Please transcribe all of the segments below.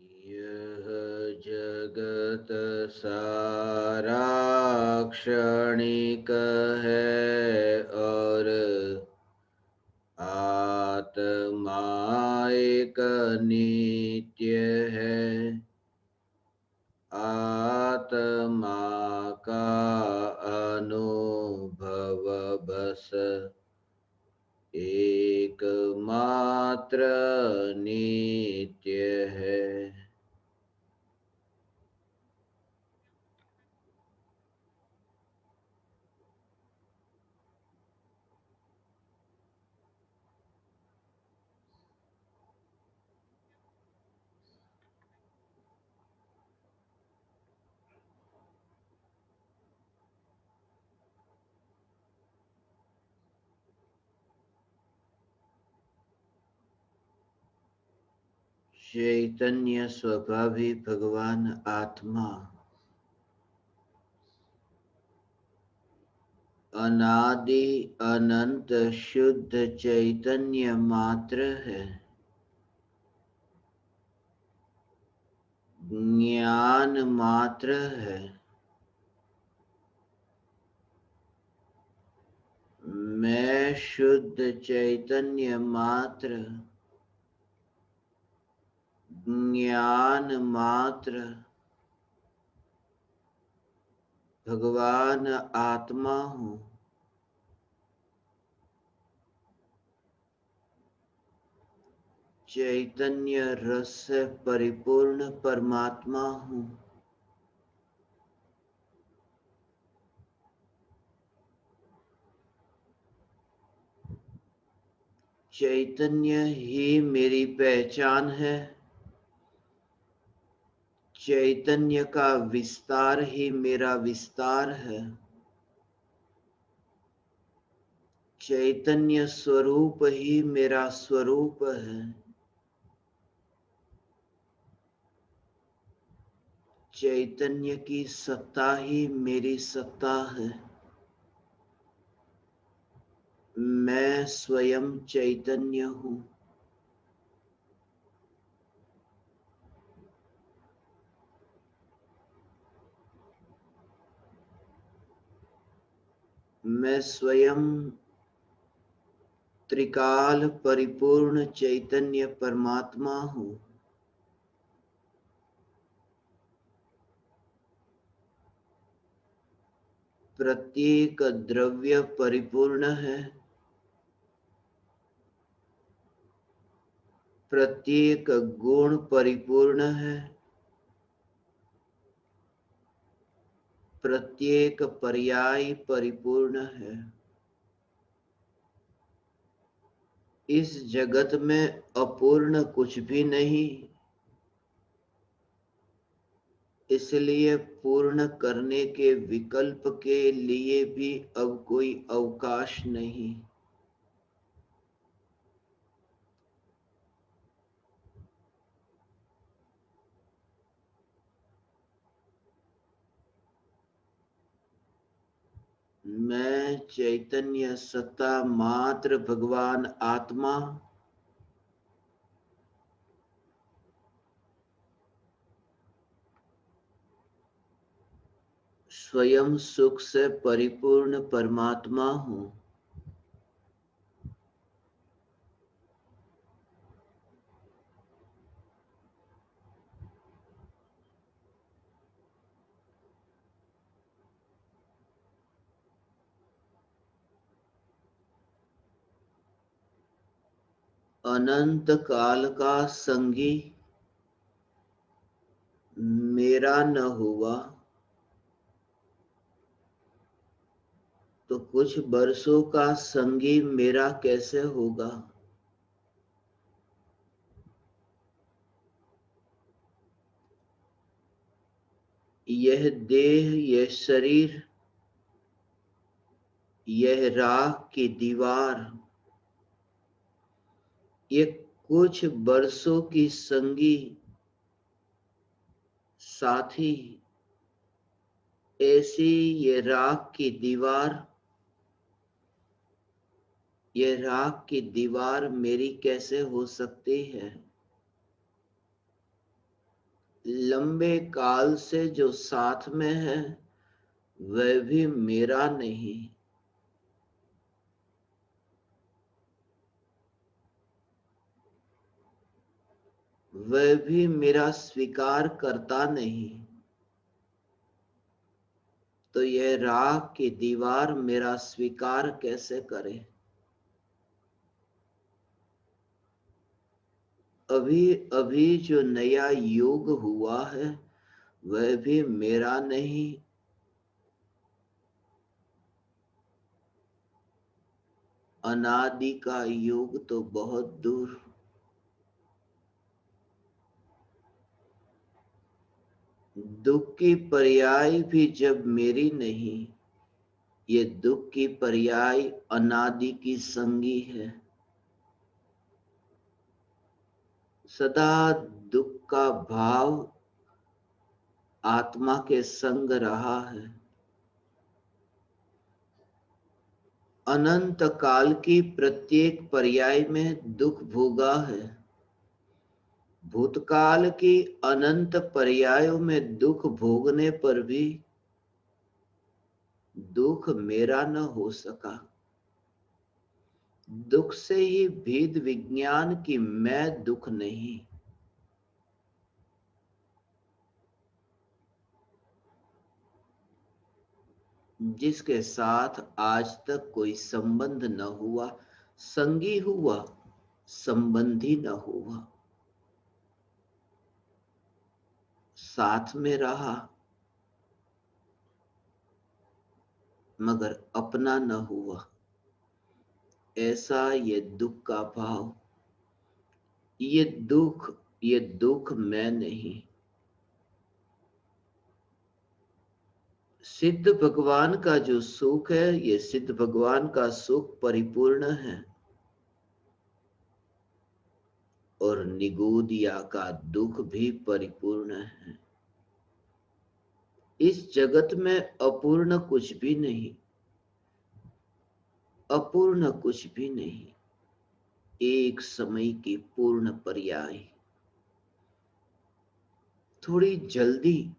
यह जगत सारा क्षणिक है और आत्मा एक नित्य है। आत्मा का अनुभव बस एकमात्र नित्य है। चैतन्य स्वभावी भगवान आत्मा अनादि अनंत शुद्ध चैतन्य मात्र है। ज्ञान मात्र है। मैं शुद्ध चैतन्य मात्र, ज्ञान मात्र, भगवान आत्मा हूँ। चैतन्य रस से परिपूर्ण परमात्मा हूँ। चैतन्य ही मेरी पहचान है। चैतन्य का विस्तार ही मेरा विस्तार है। चैतन्य स्वरूप ही मेरा स्वरूप है। चैतन्य की सत्ता ही मेरी सत्ता है। मैं स्वयं चैतन्य हूँ। मैं स्वयं त्रिकाल परिपूर्ण चैतन्य परमात्मा हूँ। प्रत्येक द्रव्य परिपूर्ण है। प्रत्येक गुण परिपूर्ण है। प्रत्येक पर्याय परिपूर्ण है। इस जगत में अपूर्ण कुछ भी नहीं, इसलिए पूर्ण करने के विकल्प के लिए भी अब कोई अवकाश नहीं। मैं चैतन्य सत्ता मात्र भगवान आत्मा स्वयं सुख से परिपूर्ण परमात्मा हूँ। अनंत काल का संगी मेरा न हुआ तो कुछ वर्षों का संगी मेरा कैसे होगा। यह देह, यह शरीर, यह राख की दीवार, ये कुछ वर्षों की संगी साथी, ऐसी ये राख की दीवार, ये राख की दीवार मेरी कैसे हो सकती है। लंबे काल से जो साथ में है वह भी मेरा नहीं। वह भी मेरा स्वीकार करता नहीं। तो यह राख की दीवार मेरा स्वीकार कैसे करे? अभी अभी जो नया योग हुआ है वह भी मेरा नहीं। अनादि का योग तो बहुत दूर। दुख की पर्याय भी जब मेरी नहीं, ये दुख की पर्याय अनादि की संगी है। सदा दुख का भाव आत्मा के संग रहा है। अनंत काल की प्रत्येक पर्याय में दुख भोगा है। भूतकाल की अनंत पर्यायों में दुख भोगने पर भी दुख मेरा न हो सका। दुख से ही भेद विज्ञान की मैं दुख नहीं। जिसके साथ आज तक कोई संबंध न हुआ, संगी हुआ, संबंधी न हुआ, साथ में रहा मगर अपना न हुआ, ऐसा ये दुख का भाव। ये दुख मैं नहीं। सिद्ध भगवान का जो सुख है, ये सिद्ध भगवान का सुख परिपूर्ण है और निगोदिया का दुख भी परिपूर्ण है। इस जगत में अपूर्ण कुछ भी नहीं, अपूर्ण कुछ भी नहीं। एक समय की पूर्ण पर्याय थोड़ी जल्दी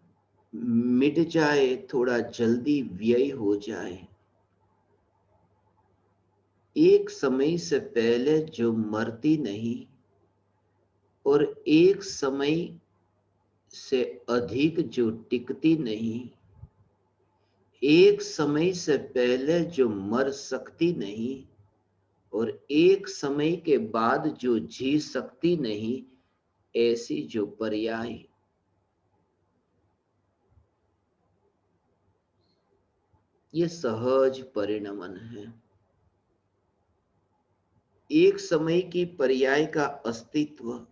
मिट जाए, थोड़ा जल्दी व्यय हो जाए। एक समय से पहले जो मरती नहीं और एक समय से अधिक जो टिकती नहीं, एक समय से पहले जो मर सकती नहीं और एक समय के बाद जो जी सकती नहीं, ऐसी जो पर्याय, ये सहज परिणमन है। एक समय की पर्याय का अस्तित्व,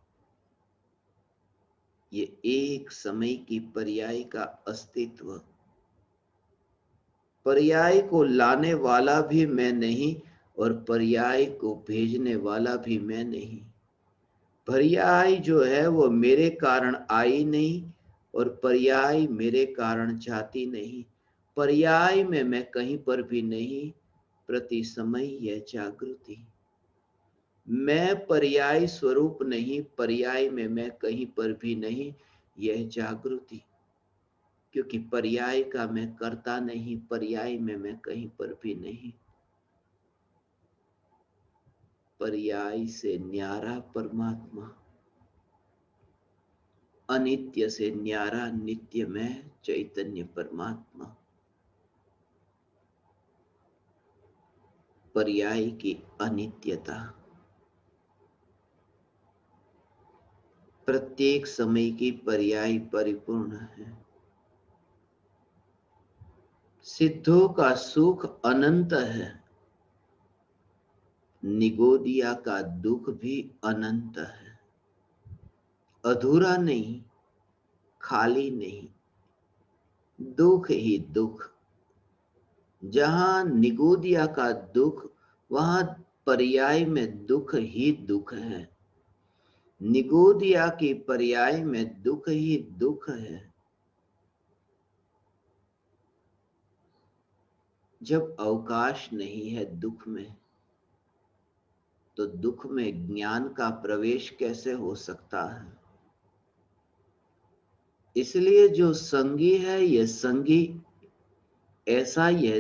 ये एक समय की पर्याय का अस्तित्व, पर्याय को लाने वाला भी मैं नहीं और पर्याय को भेजने वाला भी मैं नहीं। पर्याय जो है वो मेरे कारण आई नहीं और पर्याय मेरे कारण जाती नहीं। पर्याय में मैं कहीं पर भी नहीं, प्रति समय यह जागृति। मैं पर्याय स्वरूप नहीं, पर्याय में मैं कहीं पर भी नहीं, यह जागृति। क्योंकि पर्याय का मैं करता नहीं, पर्याय में मैं कहीं पर भी नहीं। पर्याय से न्यारा परमात्मा, अनित्य से न्यारा नित्य में चैतन्य परमात्मा। पर्याय की अनित्यता, प्रत्येक समय की पर्याय परिपूर्ण है। सिद्धों का सुख अनंत है, निगोदिया का दुख भी अनंत है। अधूरा नहीं, खाली नहीं, दुख ही दुख। जहां निगोदिया का दुख, वहां पर्याय में दुख ही दुख है। निगोदिया की पर्याय में दुख ही दुख है। जब अवकाश नहीं है दुख में, तो दुख में ज्ञान का प्रवेश कैसे हो सकता है? इसलिए जो संगी है, यह संगी ऐसा, यह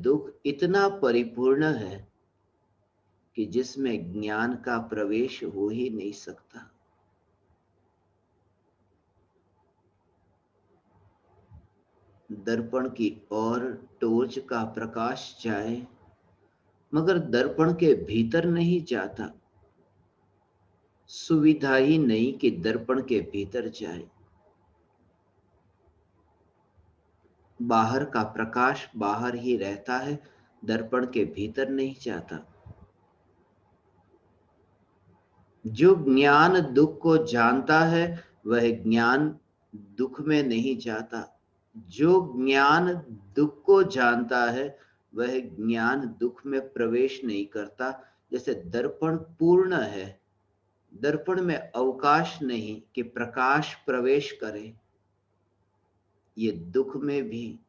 दुख इतना परिपूर्ण है कि जिसमें ज्ञान का प्रवेश हो ही नहीं सकता। दर्पण की ओर टॉर्च का प्रकाश जाए, मगर दर्पण के भीतर नहीं जाता। सुविधा ही नहीं कि दर्पण के भीतर जाए। बाहर का प्रकाश बाहर ही रहता है, दर्पण के भीतर नहीं जाता। जो ज्ञान दुख को जानता है, वह ज्ञान दुख में नहीं जाता। जो ज्ञान दुख को जानता है, वह ज्ञान दुख में प्रवेश नहीं करता। जैसे दर्पण पूर्ण है, दर्पण में अवकाश नहीं कि प्रकाश प्रवेश करे। ये दुख में भी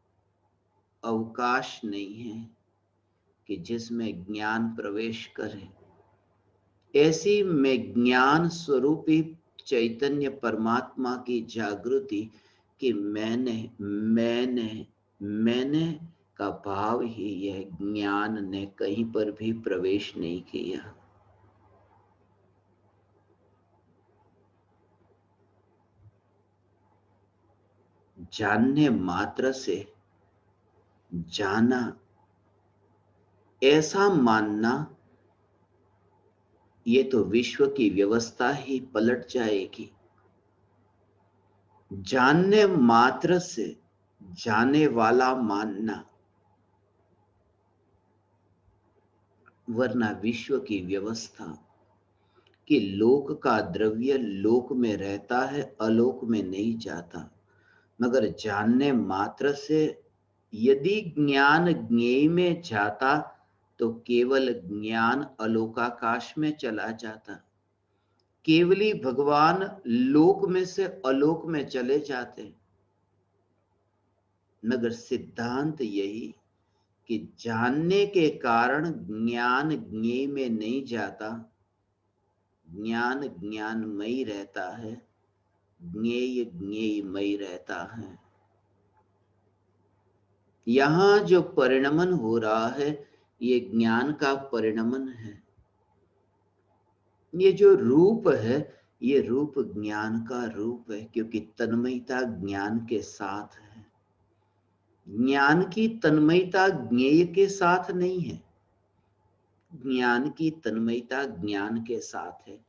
अवकाश नहीं है कि जिसमें ज्ञान प्रवेश करे। ऐसी में ज्ञान स्वरूपी चैतन्य परमात्मा की जागृति कि मैंने का भाव ही यह ज्ञान ने कहीं पर भी प्रवेश नहीं किया। जानने मात्र से जाना, ऐसा मानना, ये तो विश्व की व्यवस्था ही पलट जाएगी। जानने मात्र से जाने वाला मानना, वरना विश्व की व्यवस्था कि लोक का द्रव्य लोक में रहता है, अलोक में नहीं जाता। मगर जानने मात्र से यदि ज्ञान ज्ञेय में जाता तो केवल ज्ञान अलोकाकाश में चला जाता। केवली भगवान लोक में से अलोक में चले जाते। मगर सिद्धांत यही कि जानने के कारण ज्ञान ज्ञेय में नहीं जाता, ज्ञान ज्ञानमयी रहता है, ज्ञेय ज्ञेयमयी रहता है। यहां जो परिणमन हो रहा है, ये ज्ञान का परिणमन है। ये जो रूप है, ये रूप ज्ञान का रूप है, क्योंकि तन्मयता ज्ञान के साथ है। ज्ञान की तन्मयता ज्ञेय के साथ नहीं है, ज्ञान की तन्मयता ज्ञान के साथ है।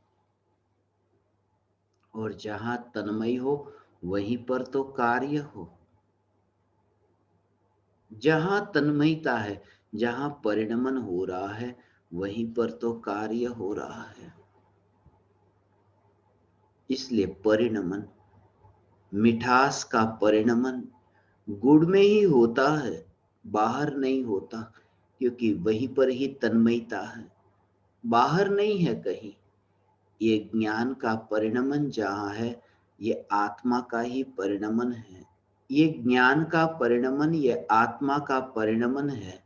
और जहां तन्मय हो वहीं पर तो कार्य हो। जहां तन्मयता है, जहां परिणमन हो रहा है, वहीं पर तो कार्य हो रहा है। इसलिए परिणमन, मिठास का परिणमन गुड़ में ही होता है, बाहर नहीं होता, क्योंकि वहीं पर ही तन्मयता है, बाहर नहीं है कहीं। ये ज्ञान का परिणमन जहां है, ये आत्मा का ही परिणमन है। ये ज्ञान का परिणमन, ये आत्मा का परिणमन है।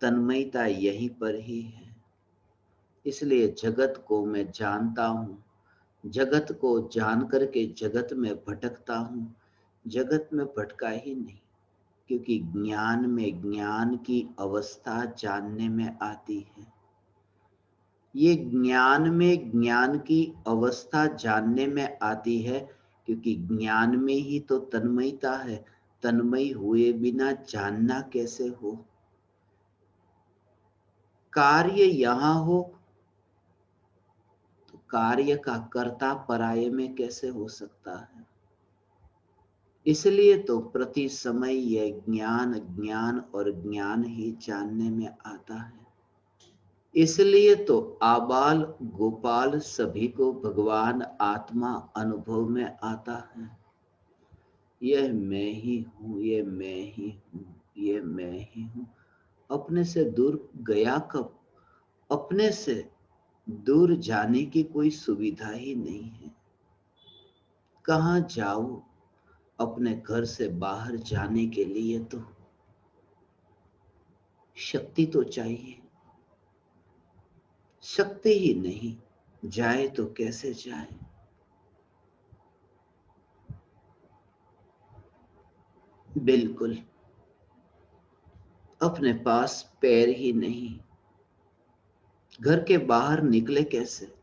तन्मयता यहीं पर ही है। इसलिए जगत को मैं जानता हूं, जगत को जान करके जगत में भटकता हूं। जगत में भटका ही नहीं, क्योंकि ज्ञान में ज्ञान की अवस्था जानने में आती है। ये ज्ञान में ज्ञान की अवस्था जानने में आती है, क्योंकि ज्ञान में ही तो तन्मयता है। तन्मय हुए बिना जानना कैसे हो? कार्य यहां हो तो कार्य का कर्ता पराये में कैसे हो सकता है? इसलिए तो प्रति समय यह ज्ञान ज्ञान और ज्ञान ही जानने में आता है। इसलिए तो आबाल गोपाल सभी को भगवान आत्मा अनुभव में आता है। यह मैं ही हूं, ये मैं ही हूं, ये मैं ही हूं। अपने से दूर गया कब? अपने से दूर जाने की कोई सुविधा ही नहीं है। कहां जाओ? अपने घर से बाहर जाने के लिए तो शक्ति तो चाहिए। शक्ति ही नहीं, जाए तो कैसे जाए? बिल्कुल, अपने पास पैर ही नहीं, घर के बाहर निकले कैसे?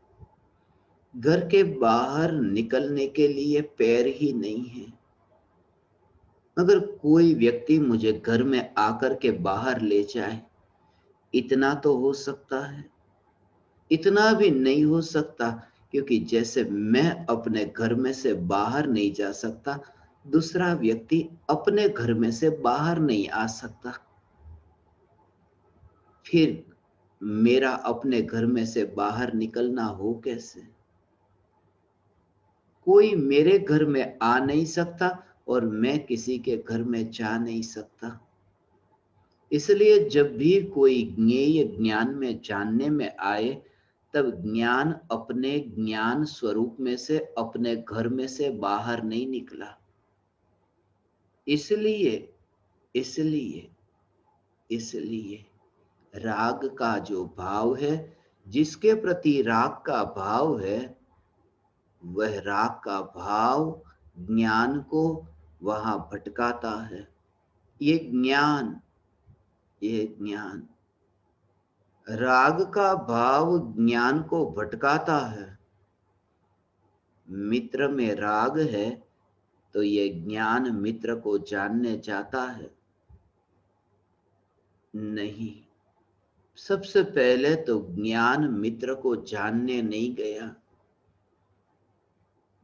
घर के बाहर निकलने के लिए पैर ही नहीं है। अगर कोई व्यक्ति मुझे घर में आकर के बाहर ले जाए, इतना तो हो सकता है। इतना भी नहीं हो सकता, क्योंकि जैसे मैं अपने घर में से बाहर नहीं जा सकता, दूसरा व्यक्ति अपने घर में से बाहर नहीं आ सकता। फिर मेरा अपने घर में से बाहर निकलना हो कैसे? कोई मेरे घर में आ नहीं सकता और मैं किसी के घर में जा नहीं सकता। इसलिए जब भी कोई ज्ञेय ज्ञान में जानने में आए, तब ज्ञान अपने ज्ञान स्वरूप में से, अपने घर में से बाहर नहीं निकला। इसलिए इसलिए इसलिए राग का जो भाव है, जिसके प्रति राग का भाव है, वह राग का भाव ज्ञान को वहां भटकाता है। ये ज्ञान ये ज्ञान राग का भाव ज्ञान को भटकाता है। मित्र में राग है तो ये ज्ञान मित्र को जानने जाता है? नहीं। सबसे पहले तो ज्ञान मित्र को जानने नहीं गया।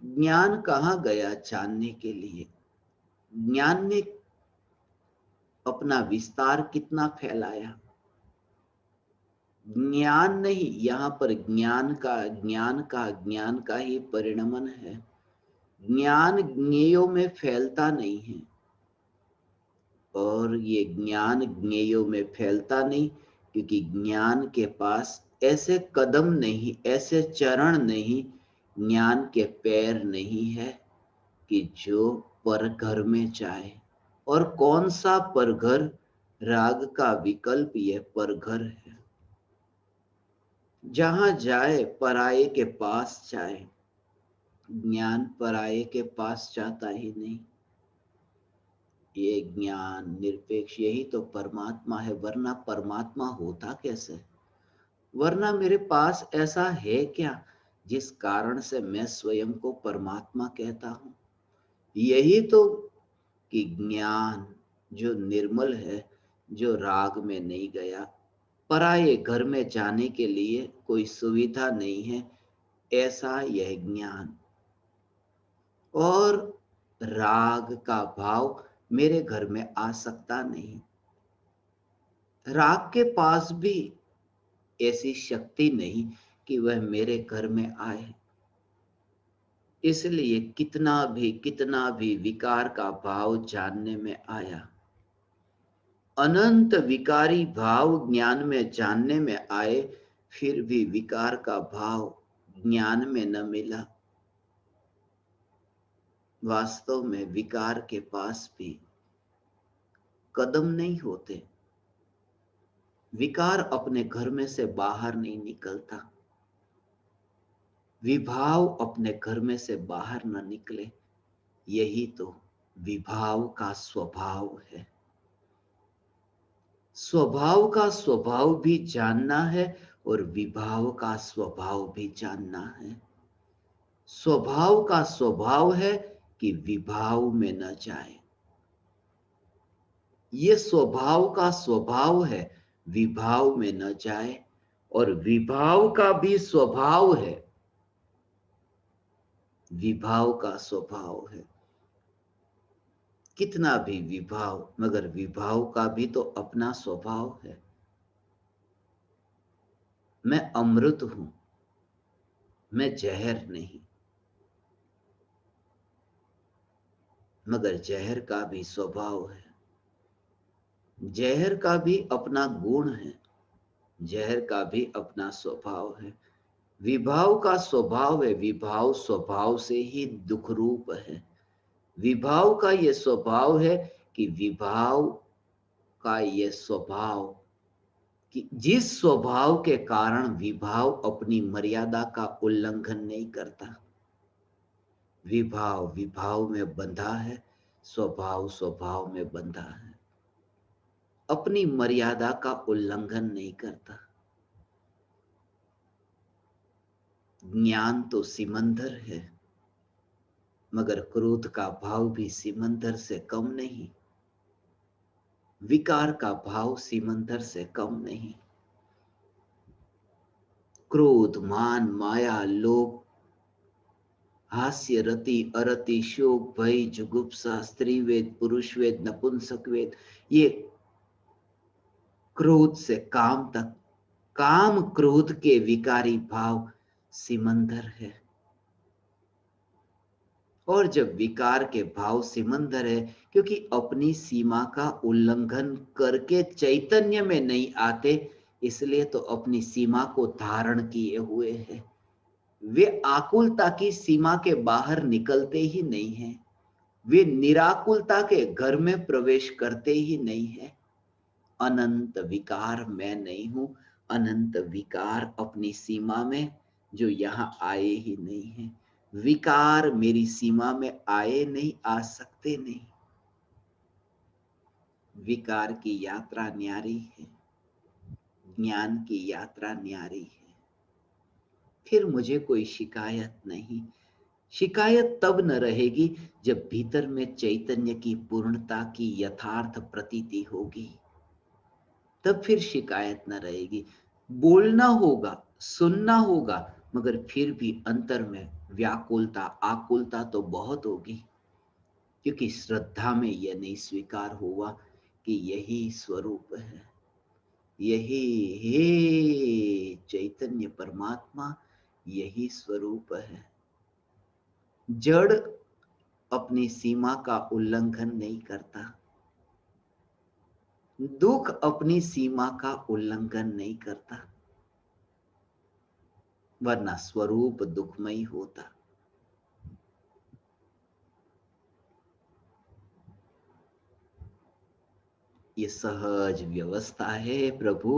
ज्ञान कहाँ गया जानने के लिए? ज्ञान ने अपना विस्तार कितना फैलाया? ज्ञान नहीं, यहाँ पर ज्ञान का ही परिणमन है। ज्ञान ज्ञेयों में फैलता नहीं है, और ये ज्ञान ज्ञेयों में फैलता नहीं, क्योंकि ज्ञान के पास ऐसे कदम नहीं, ऐसे चरण नहीं, ज्ञान के पैर नहीं है कि जो परघर में जाए। और कौन सा परघर? राग का विकल्प यह परघर है। जहां जाए पराये के पास जाए। ज्ञान पराये के पास जाता ही नहीं। ये ज्ञान निरपेक्ष, यही तो परमात्मा है, वरना परमात्मा होता कैसे? वरना मेरे पास ऐसा है क्या जिस कारण से मैं स्वयं को परमात्मा कहता हूं? यही तो कि ज्ञान जो निर्मल है, जो राग में नहीं गया, पराये घर में जाने के लिए कोई सुविधा नहीं है, ऐसा यह ज्ञान। और राग का भाव मेरे घर में आ सकता नहीं। राग के पास भी ऐसी शक्ति नहीं कि वह मेरे घर में आए। इसलिए कितना भी विकार का भाव जानने में आया, अनंत विकारी भाव ज्ञान में जानने में आए, फिर भी विकार का भाव ज्ञान में न मिला। वास्तव में विकार के पास भी कदम नहीं होते। विकार अपने घर में से बाहर नहीं निकलता। विभाव अपने घर में से बाहर न निकले, यही तो विभाव का स्वभाव है। स्वभाव का स्वभाव भी जानना है और विभाव का स्वभाव भी जानना है। स्वभाव का स्वभाव है कि विभाव में न जाए। ये स्वभाव का स्वभाव है, विभाव में न जाए। और विभाव का भी स्वभाव है, विभाव का स्वभाव है। कितना भी विभाव, मगर विभाव का भी तो अपना स्वभाव है। मैं अमृत हूं, मैं जहर नहीं, मगर जहर का भी स्वभाव है। जहर का भी अपना गुण है, जहर का भी अपना स्वभाव है। विभाव का स्वभाव है, विभाव स्वभाव से ही दुख रूप है। विभाव का यह स्वभाव है कि विभाव का यह स्वभाव कि जिस स्वभाव के कारण विभाव अपनी मर्यादा का उल्लंघन नहीं करता। विभाव विभाव में बंधा है, स्वभाव स्वभाव में बंधा है, अपनी मर्यादा का उल्लंघन नहीं करता। ज्ञान तो सिमंदर है, मगर क्रोध का भाव भी सिमंदर से कम नहीं, विकार का भाव सिमंदर से कम नहीं। क्रोध, मान, माया, लोभ, हास्य, रति, अरति, शोक, भय, जुगुप्सा, स्त्री वेद, पुरुष वेद, नपुंसक वेद, ये क्रोध से काम तक, काम क्रोध के विकारी भाव सिमंदर है। और जब विकार के भाव सिमंदर है, क्योंकि अपनी सीमा का उल्लंघन करके चैतन्य में नहीं आते, इसलिए तो अपनी सीमा को धारण किए हुए हैं। वे आकुलता की सीमा के बाहर निकलते ही नहीं हैं, वे निराकुलता के घर में प्रवेश करते ही नहीं है। अनंत विकार मैं नहीं हूं, अनंत विकार अपनी सीमा में जो यहां आए ही नहीं है। विकार मेरी सीमा में आए नहीं, आ सकते नहीं। विकार की यात्रा न्यारी है, ज्ञान की यात्रा न्यारी है। फिर मुझे कोई शिकायत नहीं। शिकायत तब न रहेगी जब भीतर में चैतन्य की पूर्णता की यथार्थ प्रतीति होगी, तब फिर शिकायत न रहेगी। बोलना होगा, सुनना होगा, मगर फिर भी अंतर में व्याकुलता, आकुलता तो बहुत होगी, क्योंकि श्रद्धा में यह नहीं स्वीकार हुआ कि यही स्वरूप है, यही हे चैतन्य परमात्मा, यही स्वरूप है। जड़ अपनी सीमा का उल्लंघन नहीं करता, दुख अपनी सीमा का उल्लंघन नहीं करता, वरना स्वरूप दुखमय होता। ये सहज व्यवस्था है प्रभु,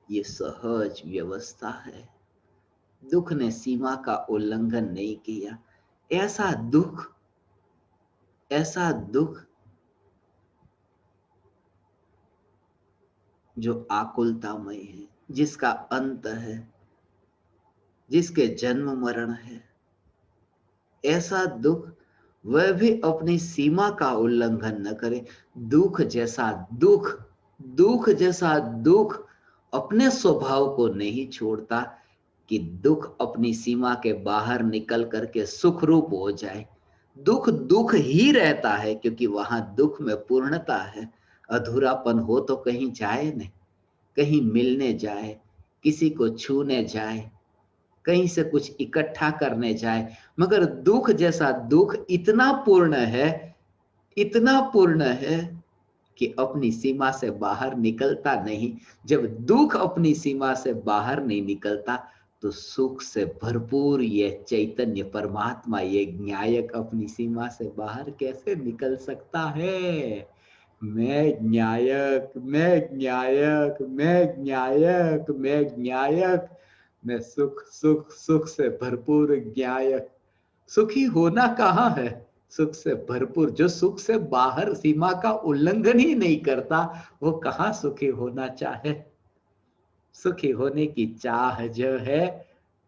ये सहज व्यवस्था है। दुख ने सीमा का उल्लंघन नहीं किया। ऐसा दुख, ऐसा दुख जो आकुलतामय है, जिसका अंत है, जिसके जन्म मरण है, ऐसा दुख वह भी अपनी सीमा का उल्लंघन न करे। दुख जैसा दुख, दुख जैसा दुख अपने स्वभाव को नहीं छोड़ता कि दुख अपनी सीमा के बाहर निकल करके सुख रूप हो जाए। दुख दुख ही रहता है, क्योंकि वहां दुख में पूर्णता है। अधूरापन हो तो कहीं जाए नहीं, कहीं मिलने जाए, किसी को छूने जाए, कहीं से कुछ इकट्ठा करने जाए, मगर दुख जैसा दुख इतना पूर्ण है, इतना पूर्ण है कि अपनी सीमा से बाहर निकलता नहीं। जब दुख अपनी सीमा से बाहर नहीं निकलता, तो सुख से भरपूर ये चैतन्य परमात्मा, ये ज्ञायक अपनी सीमा से बाहर कैसे निकल सकता है। मैं ज्ञायक, मैं ज्ञायक, मैं ज्ञायक, मैं ज्ञायक, मैं सुख सुख सुख से भरपूर ज्ञायक। सुखी होना कहाँ है, सुख से भरपूर। जो सुख से बाहर सीमा का उल्लंघन ही नहीं करता, वो कहाँ सुखी होना चाहे। सुखी होने की चाह जो है,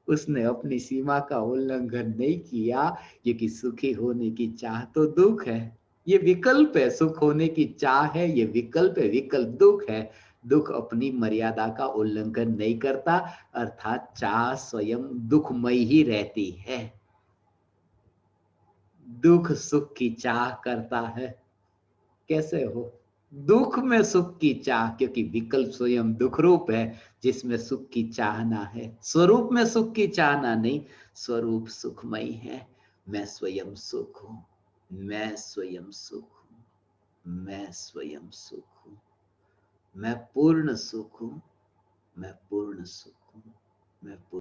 उसने अपनी सीमा का उल्लंघन नहीं किया, क्योंकि सुखी होने की चाह तो दुख है। ये विकल्प है, सुख होने की चाह है, ये विकल्प है, विकल्प दुख है। दुख अपनी मर्यादा का उल्लंघन नहीं करता, अर्थात चाह स्वयं दुखमय ही रहती है। दुख सुख की चाह करता है, कैसे हो। दुख में सुख की चाह, क्योंकि विकल्प स्वयं दुख रूप है, जिसमें सुख की चाहना है। स्वरूप में सुख की चाहना नहीं, स्वरूप सुखमय है। मैं स्वयं सुख हूं, मैं स्वयं सुख हूं, मैं स्वयं सुख हूं, मैं पूर्ण सुख हूं, मैं पूर्ण सुख हूं, मैं पूर्ण